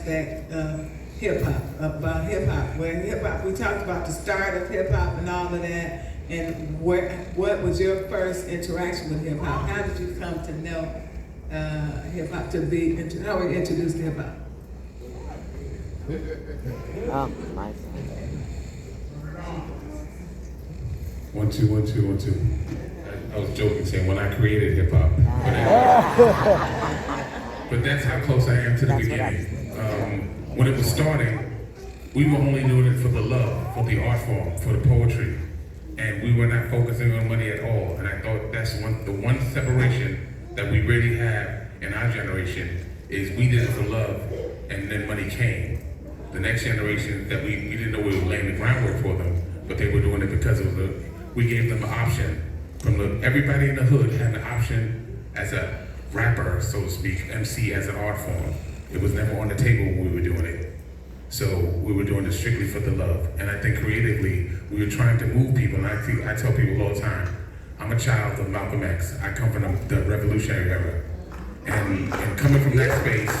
aspect of hip hop, about hip hop. Where hip hop, we talked about the start of hip hop and all of that. And what was your first interaction with hip hop? How did you come to know hip hop? How were you introduced to hip hop? Oh, my. 1 2 1 2 1 2. I was joking saying when I created hip hop, but that's how close I am to the beginning. When it was starting, we were only doing it for the love, for the art form, for the poetry. And we were not focusing on money at all. And I thought that's the one separation that we really have in our generation is we did it for love, and then money came. The next generation that we didn't know we were laying the groundwork for them, but they were doing it because of we gave them an option. Everybody in the hood had an option as a rapper, so to speak, MC as an art form. It was never on the table when we were doing it. So we were doing it strictly for the love. And I think creatively, we were trying to move people. And I tell people all the time, I'm a child of Malcolm X. I come from the revolutionary era. And coming from that space,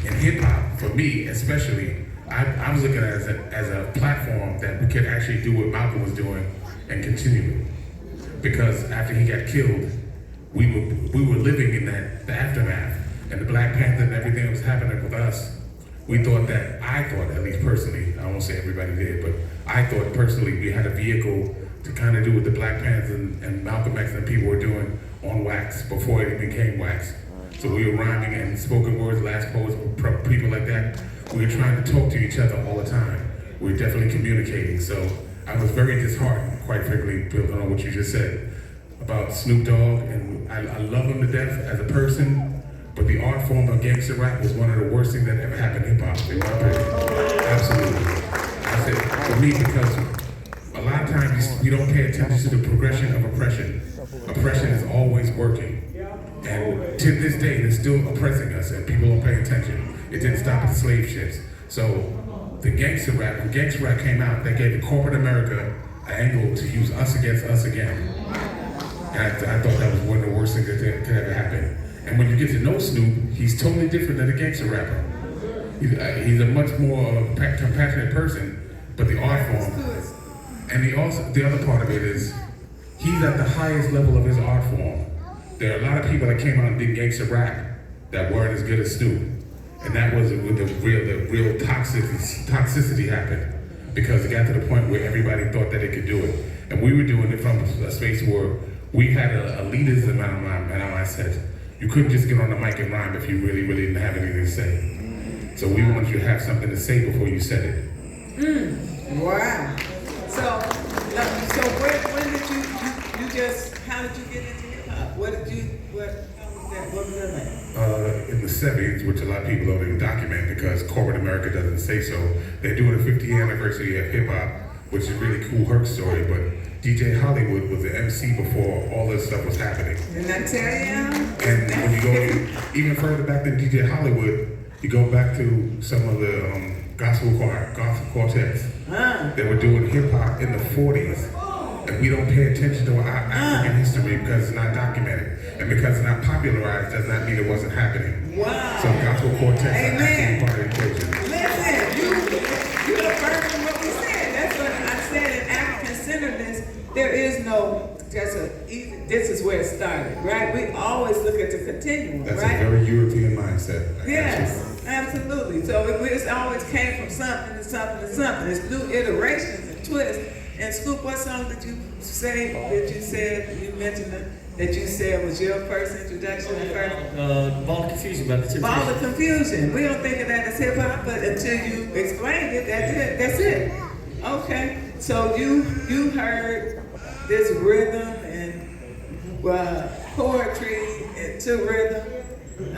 in hip hop, for me especially, I was looking at it as a platform that we could actually do what Malcolm was doing and continue it. Because after he got killed, we were living in the aftermath. And the Black Panther and everything that was happening with us, I thought, at least personally, I won't say everybody did, but I thought personally we had a vehicle to kind of do what the Black Panthers and Malcolm X and people were doing on wax before it became wax. So we were rhyming and spoken words, last poets, people like that. We were trying to talk to each other all the time. We were definitely communicating. So I was very disheartened, quite frankly, building on what you just said about Snoop Dogg, and I love him to death as a person. But the art form of gangster rap was one of the worst things that ever happened in hip hop, in my opinion. Absolutely. I said, for me, because a lot of times we don't pay attention to the progression of oppression. Oppression is always working. And to this day, it's still oppressing us, and people don't pay attention. It didn't stop at the slave ships. So the gangster rap, when gangster rap came out, they gave the corporate America an angle to use us against us again. And I thought that was one of the worst things that could ever happen. And when you get to know Snoop, he's totally different than a gangster rapper. He's a much more compassionate person, but the art form. And the other part of it is, he's at the highest level of his art form. There are a lot of people that came out and did gangster rap that weren't as good as Snoop. And that was when the real toxicity happened. Because it got to the point where everybody thought that they could do it. And we were doing it from a space where we had a elitism in our mindset. You couldn't just get on the mic and rhyme if you really didn't have anything to say. So we wanted you to have something to say before you said it. Wow. So when did how did you get into hip hop? What was that like? In the 70s, which a lot of people don't even document because corporate America doesn't say so. They're doing a 50th anniversary of hip hop, which is a really cool Herc story, but DJ Hollywood was the MC before all this stuff was happening. Didn't I tell you? And when you go even further back than DJ Hollywood, you go back to some of the gospel quartets that were doing hip hop in the 40s. And we don't pay attention to our African history because it's not documented. And because it's not popularized does not mean it wasn't happening. Wow. So gospel quartets are Amen. actually part of the equation. Listen, you affirmed what we said. That's what I said in African centeredness. There is no this is where it started, right? We always look at the continuum, That's right? a very European mindset. Yes, absolutely. So it always came from something to something to something. There's new iterations and twists. And Scoop, what song did you say you mentioned that you said was your first introduction at first? Ball of Confusion by the Tips. Ball of Confusion. We don't think of that as hip hop, but until you explained it, that's it. Okay. So you heard this rhythm and poetry to rhythm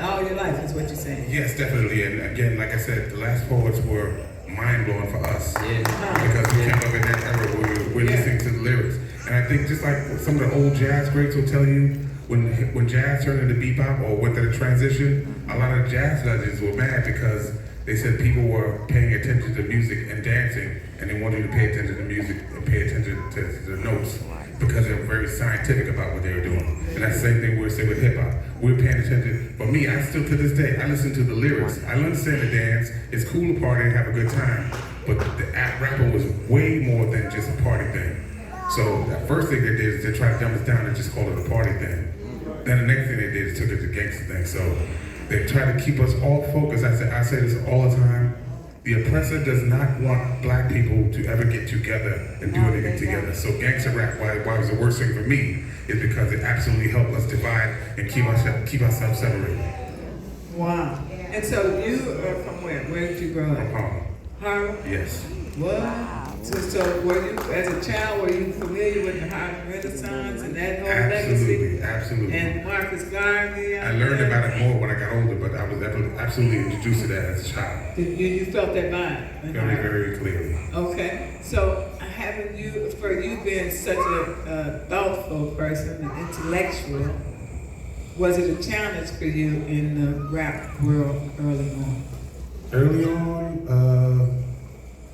all your life is what you're saying. Yes, definitely. And again, like I said, the last poets were mind-blowing for us. Yeah. Because we came up in that era where we're listening to the lyrics. And I think just like some of the old jazz greats will tell you, when jazz turned into bebop or went to the transition, a lot of jazz legends were mad because they said people were paying attention to music and dancing, and they wanted you to pay attention to music and pay attention to the notes because they were very scientific about what they were doing. And that's the same thing we're saying with hip hop. We're paying attention. For me, I still to this day, I listen to the lyrics. I understand the dance. cool to party and have a good time, but the rapper was way more than just a party thing. So the first thing they did is they tried to dumb us down and just call it a party thing. Then the next thing they did is took it to gangster thing. So they tried to keep us all focused. I say this all the time. The oppressor does not want black people to ever get together and do anything together. So gangster rap, why it was the worst thing for me, is because it absolutely helped us divide and keep ourselves separated. Wow. And so you are from where? Where did you grow up? From Harlem. Harlem? Yes. What? So were you, as a child, were you familiar with the Harlem Renaissance and that whole Absolutely, legacy? absolutely. And Marcus Garvey? I learned about it more when I got older, but I was absolutely introduced to that as a child. You felt that vibe? Very, very clearly. Okay. So having you, for you being such a thoughtful person, an intellectual, was it a challenge for you in the rap world early on? Early on,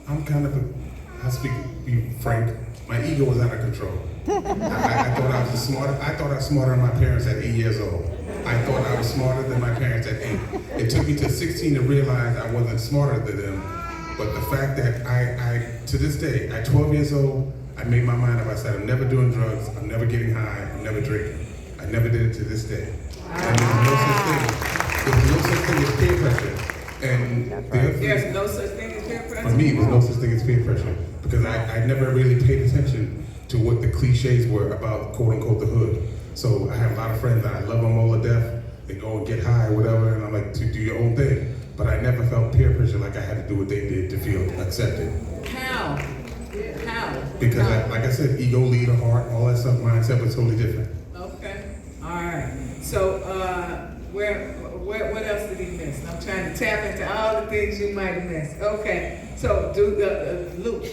I'm kind of be frank, my ego was out of control. I thought I was smarter. I thought I was smarter than my parents at 8 years old. I thought I was smarter than my parents at 8. It took me to 16 to realize I wasn't smarter than them. But the fact that I to this day, at 12 years old, I made my mind up. I said, I'm never doing drugs. I'm never getting high. I'm never drinking. I never did it to this day. And there's no such thing. There's no such thing as peer pressure. And There's no such thing as peer pressure? For me, there's no such thing as peer pressure. Because I never really paid attention to what the cliches were about quote unquote the hood. So I have a lot of friends that I love them all to death. They go and get high or whatever, and I'm like, to do your own thing. But I never felt peer pressure like I had to do what they did to feel accepted. How? How? Because like I said, ego, lead, heart, all that stuff, mindset was totally different. Okay. All right. So what else did he miss? I'm trying to tap into all the things you might have missed. Okay. So do the Luke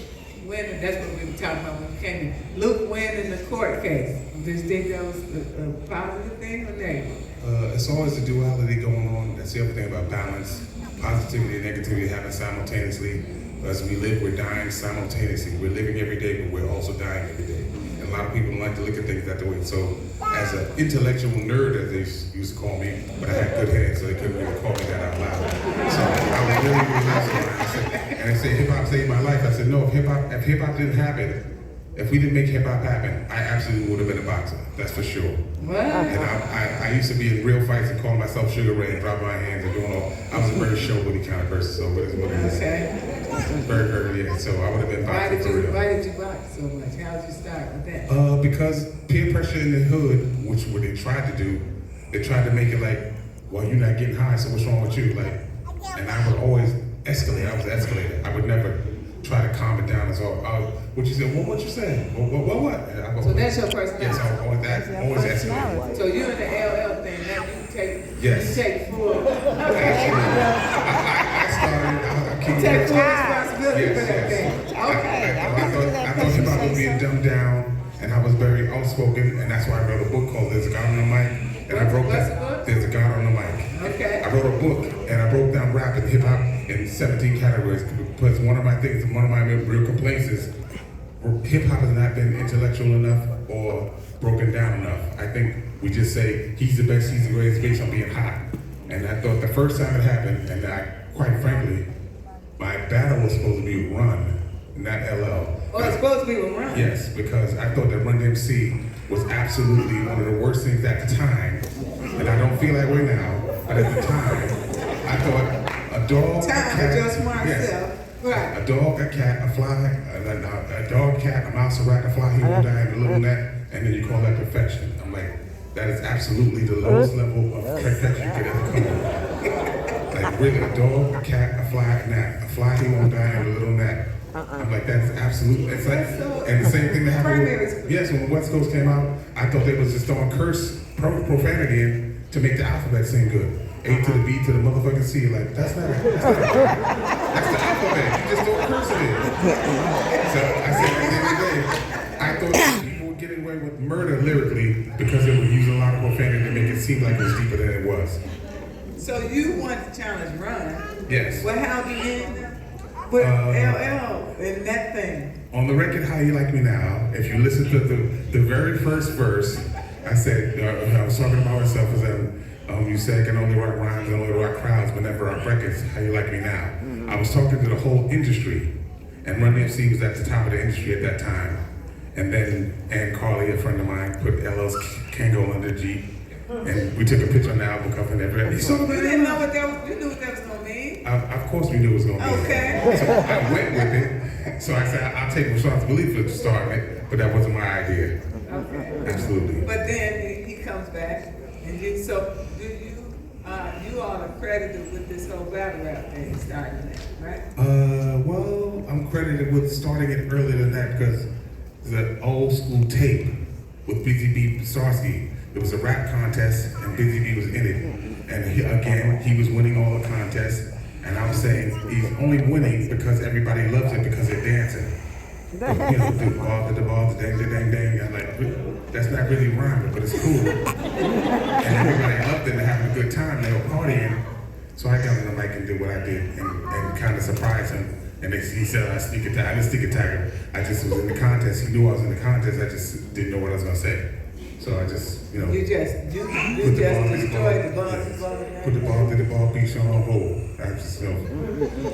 win, that's what we were talking about when we came in. Luke win in the court case. Do you think that was a positive thing or negative? It's always a duality going on. That's the other thing about balance. Positivity and negativity happen simultaneously. As we live, we're dying simultaneously. We're living every day, but we're also dying every day. And a lot of people don't like to look at things that way. So, as an intellectual nerd, as they used to call me, but I had good head, so they couldn't really call me that out loud. So I was really, really nice. And they say hip hop saved my life. I said, no, if hip hop didn't happen, if we didn't make hip hop happen, I absolutely would have been a boxer. That's for sure. What? And I used to be in real fights and call myself Sugar Ray and drop my hands and doing all. I was a very show-witty kind of person, so what it is. Okay. Very, very, yeah. So I would have been boxing for real. Why did you box so much? How did you start with that? Because peer pressure in the hood, which what they tried to do, they tried to make it like, well, you're not getting high, so what's wrong with you? Like, and I would always escalate. I was an escalator. I would never try to calm it down. As all, what you said? What you saying? What? So that's your personality. Yes, I always escalate. So you in the LL thing, now Yes. you take full. I started. You take full responsibility for that thing. Okay. I thought hip hop was being dumbed down, and I was very outspoken, and that's why I wrote a book called "There's a God on the Mic," and I broke that. There's a God on the Mic. Okay. I wrote a book, and I broke down rap and hip hop in 17 categories. Because one of my real complaints is hip hop has not been intellectual enough or broken down enough. I think we just say he's the best, he's the greatest based on being hot. And I thought the first time it happened, and quite frankly, my battle was supposed to be Run, not LL. Oh, it's supposed to be with Run? Yes, because I thought that Run DMC was absolutely one of the worst things at the time. And I don't feel that way now, but at the time, I thought a dog, a cat, yes, right. A dog, a cat, a fly, a dog, cat, a mouse, a rat, a fly, he will die in a little net, and then you call that perfection. I'm like, that is absolutely the lowest level of perfection you could ever come on. Like really, a dog, a cat, a fly, a gnat. A fly, he won't die in a little gnat. I'm like, that's absolutely, it's like, and the same thing that happened with, yes, when the West Coast came out, I thought they was just throwing profanity in to make the alphabet seem good. A to the B to the motherfucking C, like, that's not it. That's the alphabet, you just don't curse it in. So I said, at the end of the day, I thought people were getting away with murder lyrically because they were using a lot of profanity to make it seem like it was deeper than it was. So you want to challenge Run? Yes. Well, how do you end up with LL and that thing? On the record, How You Like Me Now, if you listen to the very first verse, I said, I was talking about myself as You said I can only rock rhymes and only rock crowds, but never rock records. How you like me now? I was talking to the whole industry, and Run DMC was at the top of the industry at that time. And then Ann Carly, a friend of mine, put LL's Kango under G, and we took a picture on the album cover and everything. You didn't know what that was, you knew what that was gonna mean. Of course we knew it was gonna be. Okay. So I went with it. So I said, I'll take responsibility for starting it, but that wasn't my idea. Okay. Absolutely. But then he comes back, and you, so do you, you all are credited with this whole battle rap thing starting that, right? Well, I'm credited with starting it earlier than that because there's an old school tape with Busy B. Starsky. It was a rap contest, and Busy B was in it. And he was winning all the contests. And I was saying he's only winning because everybody loves it because they're dancing. You know, the ball, the dang, dang. I'm like, that's not really rhyming, but it's cool. And everybody loved it and having a good time. They were partying. So I got on the mic and did what I did and kind of surprised him. And he said, I didn't sneak attack. I just was in the contest. He knew I was in the contest. I just didn't know what I was going to say. So I just, you know. You just destroyed the ball. Put the ball to the ball, beat you on hold. I just,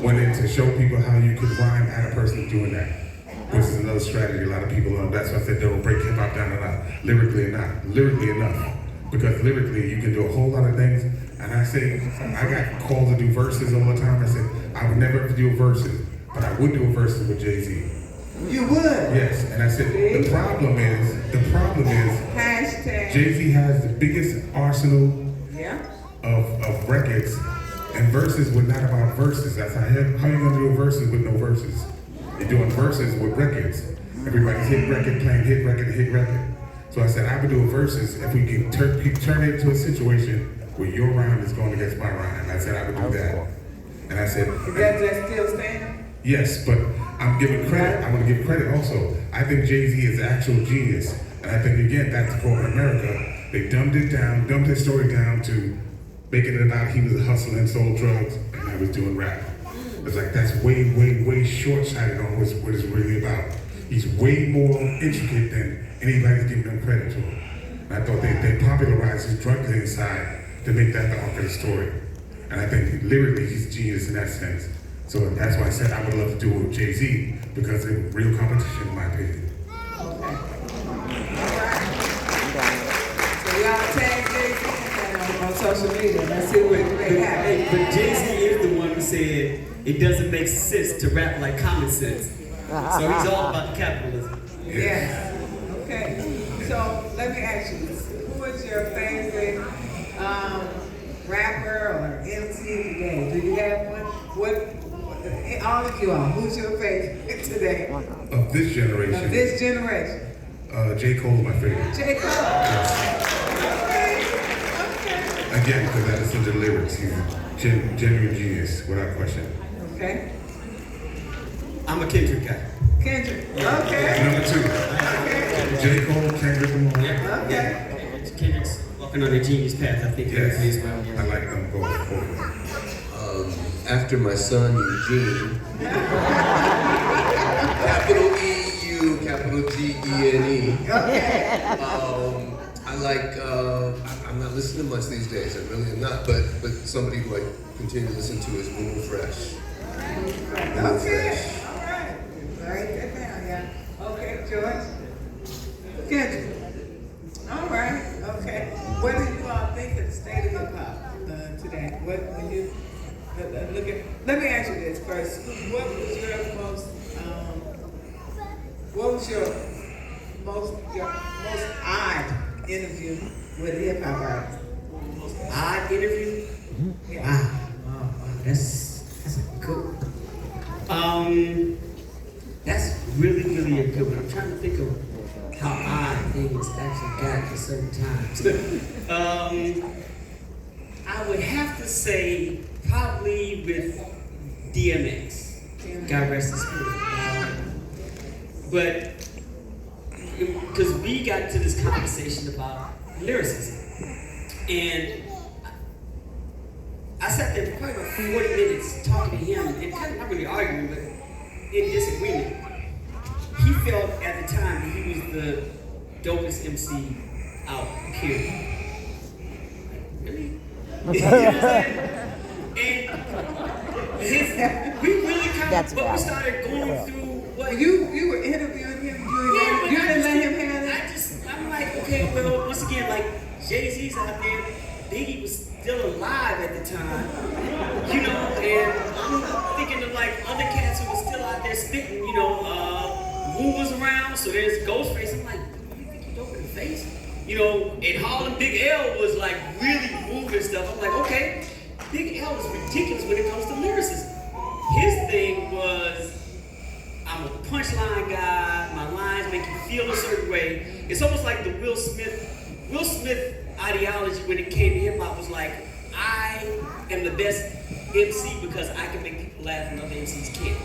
went in to show people how you could rhyme at a person doing that. Which is another strategy a lot of people learn. That's why I said don't break hip hop down enough. Lyrically enough. Because lyrically you can do a whole lot of things. And I say, I got called to do verses all the time. I said, I would never do a verses, but I would do a verses with Jay-Z. You would? Yes, and I said, the problem is, hashtag Jay-Z has the biggest arsenal of records, and verses were not about verses. That's how you gonna do a verses with no verses? You're doing verses with records. Everybody's hit record, playing hit record. So I said, I would do a verses if we can turn it into a situation where your rhyme is going against my rhyme. I said I would do that. And I said, is that still standing? Yes, but I'm giving credit. I want to give credit also. I think Jay-Z is an actual genius. And I think, again, back to corporate America, they dumbed his story down to making it about he was hustling, sold drugs, and I was doing rap. It's like, that's way short-sighted on what it's really about. He's way more intricate than anybody's giving him credit to. And I thought they popularized his drug dealing side to make that the arc of the story. And I think lyrically, he's a genius in that sense. So that's why I said I would love to do it with Jay-Z, because it's real competition, in my opinion. Okay. All right. So y'all tag Jay-Z on social media. Let's see what they have. But Jay-Z is the one who said it doesn't make sense to rap like common sense. So he's all about capitalism. Yes. Okay. So let me ask you this. Who is your favorite rapper or MC today? Do you have one? All of you all, who's your favorite today? Of this generation? Of this generation. J. Cole is my favorite. J. Cole? Okay. Again, because I listen to the lyrics. He's a genuine genius, without question. Okay. I'm a Kendrick guy. Kendrick. Okay. Number 2. Okay. J. Cole, Kendrick Lamar. Okay. Yeah. Kendrick's walking on a genius path, I think. Yes. I like them both. After my son Eugene, capital E-U, capital G-E-N-E. Okay. I like, I'm not listening much these days, I really am not, but somebody who I continue to listen to is Moon Fresh. Okay. All right. Write that down, yeah. Okay, George. Kendrick. All right. Okay. What do you all think of the state of hip hop today? When you look at, let me ask you this first. What was your most odd interview with a hip hop artist? Odd interview? Yeah. Wow. That's a good one. That's really a good one. I'm trying to think of how odd things actually got at certain times. I would have to say probably with DMX. God rest his spirit. But because we got into this conversation about lyricism, and I sat there for probably about 40 minutes talking to him, and kind of not really arguing, but in disagreement. He felt at the time that he was the dopest MC out, period. Really? You know what I'm saying? And we really kind of, but we started going through what You were interviewing him. You didn't let him have it. I'm like, okay, well, once again, like Jay-Z's out there, Biggie was still alive at the time, you know, and I'm thinking of like other cats who were still out there spitting, you know, Wu was around, so there's Ghostface. I'm like, you think you're dope in the face? You know, in Harlem, Big L was like really moving stuff. I'm like, okay, Big L is ridiculous when it comes to lyricism. His thing was, I'm a punchline guy, my lines make you feel a certain way. It's almost like the Will Smith ideology when it came to hip hop was like, I am the best MC because I can make people laugh and other MCs can't.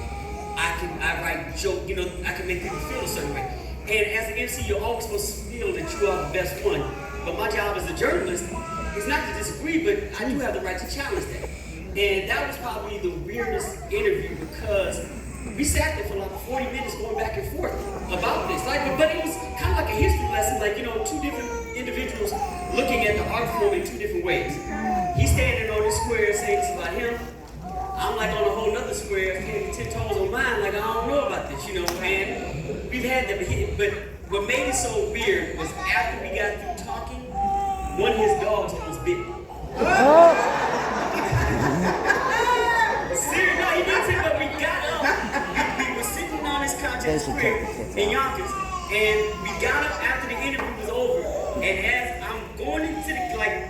I write joke, you know, I can make people feel a certain way. And as an MC, you're always supposed to feel that you are the best one. But my job as a journalist is not to disagree, but I do have the right to challenge that. And that was probably the weirdest interview because we sat there for like 40 minutes going back and forth about this. Like, but it was kind of like a history lesson, like, you know, two different individuals looking at the art form in two different ways. He's standing on this square saying it's about him. I'm like on a whole nother square, standing 10 toes on mine, like I don't know about this, you know, and we've had that, but what made it so weird was after we got through talking, one of his dogs almost bit me. Seriously, no, he didn't say, but we got up. We were sitting on this couch at the square in Yonkers, and we got up after the interview was over, and as I'm going into the, like,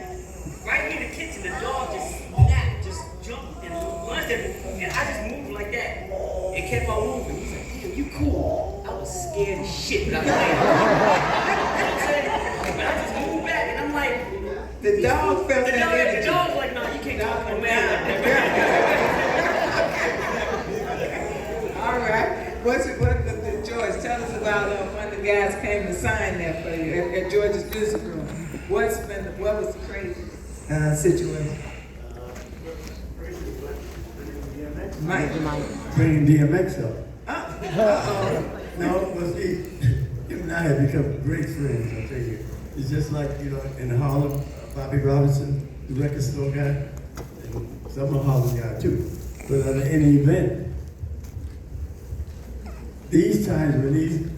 right in the kitchen, the dog just snapped, just jumped and lunged at me, and I just moved like that, and kept on moving. He's like, damn, you cool. I was scared as shit, but I was like, you know what I'm saying? But I just moved back, and I'm like, The dog felt that energy. the dog's like, no, you can't talk to a man like that. All right. What George, tell us about when the guys came to sign that for you at George's music room. What was the crazy situation? Mike. Bringing DMX up. Uh-oh. No, but see, him and I have become great friends, I tell you. It's just like, you know, in Harlem, Bobby Robinson, the record store guy, and some of Harlem guy too. But at any event, these times when these